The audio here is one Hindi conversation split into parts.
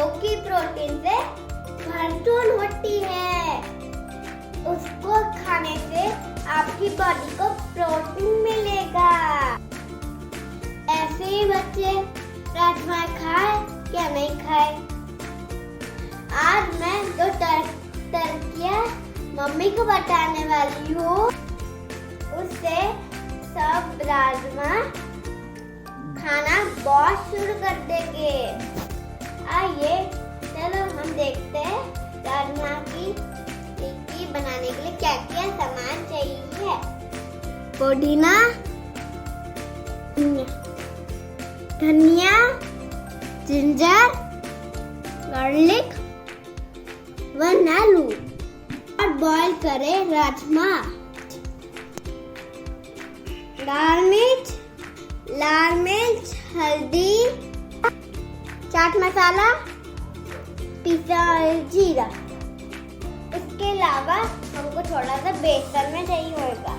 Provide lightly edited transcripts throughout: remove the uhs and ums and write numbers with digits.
जो कि प्रोटीन से भरपूर होती है। उसको खाने से आपकी बॉडी को प्रोटीन मिलेगा। ऐसे ही बच्चे राजमा खाए या नहीं खाए। आज मैं दो तरकियां मम्मी को बताने वाली हूँ। उससे सब राजमा खाना बहुत शुरू कर देंगे। आइए चलो हम देखते हैं राजमा की टिक्की बनाने के लिए क्या क्या सामान चाहिए। पुदीना, धनिया, जिंजर, गार्लिक, वन आलू और बॉईल करें राजमा। लाल मिर्च, हल्दी, चाट मसाला, पिसा जीरा। इसके अलावा हमको थोड़ा सा बेसन में चाहिए होगा।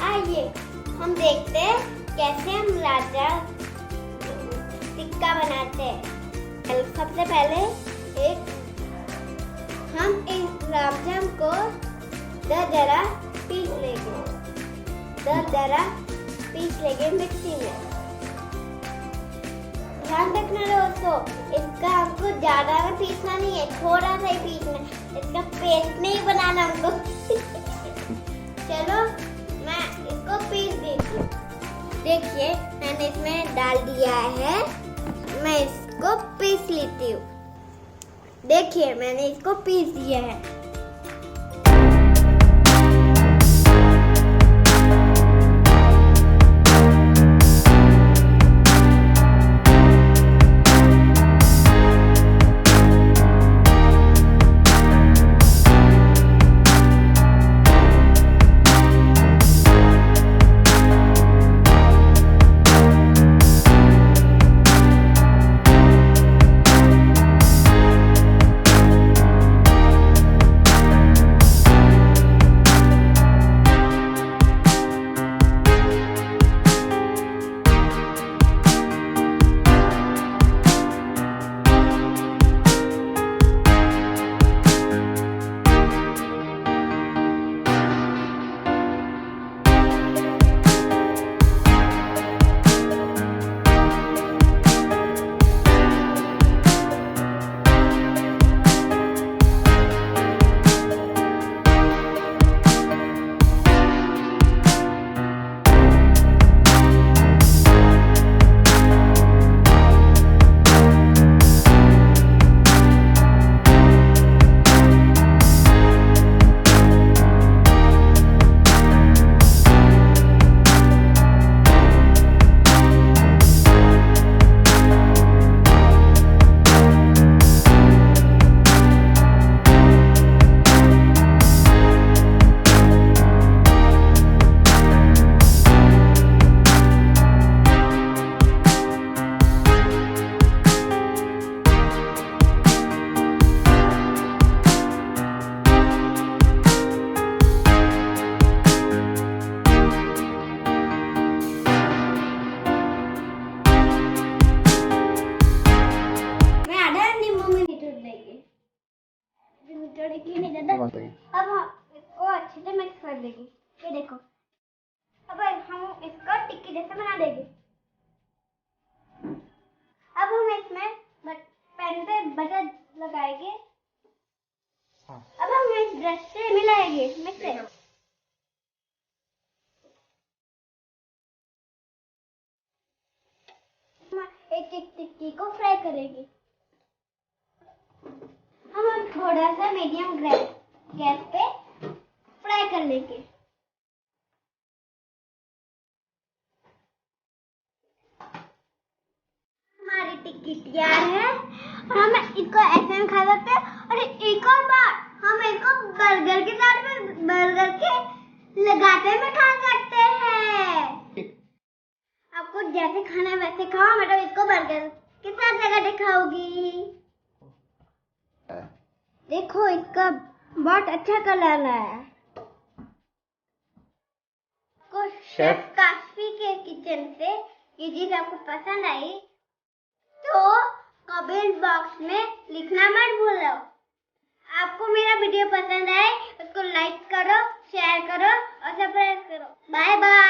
आइए हम देखते हैं कैसे हम राजा टिक्का बनाते हैं। सबसे पहले हम इस राजम को दरदरा पीस लेंगे मिक्सी में। ध्यान रखना दोस्तों, इसका हमको ज्यादा में पीसना नहीं है, थोड़ा सा ही पीसना है। इसका पेस्ट नहीं बनाना हमको। चलो मैं इसको पीस देती हूँ। देखिए मैंने इसमें डाल दिया है। मैं इसको पीस लेती हूँ। देखिए मैंने इसको पीस दिया है। अब हम इसको अच्छे से मिक्स कर देंगे। ये देखो, अब हम इसको टिक्की जैसे बना देंगे। अब हम इसमें पैन पे बटर लगाएंगे। अब हम इस ब्रश से मिलाएंगे मिक्स से। एक एक टिक्की को फ्राई करेंगे। हम थोड़ा सा मीडियम गैस पे फ्राई कर लेंगे। हमारी टिक्की तैयार है और हम इसको ऐसे में खा सकते हैं। और एक और बात, हम इसको बर्गर के साथ में बर्गर के लगाते में खा सकते हैं। आपको जैसे खाना है वैसे खाओ, मैं तो इसको बर्गर के साथ लगा के खाऊंगी। देखो इसका बहुत अच्छा कलर है। शेफ काशवी के किचन से ये चीज आपको पसंद आई तो कमेंट बॉक्स में लिखना मत भूलो। आपको मेरा वीडियो पसंद आए उसको लाइक करो, शेयर करो और सब्सक्राइब करो। Bye bye.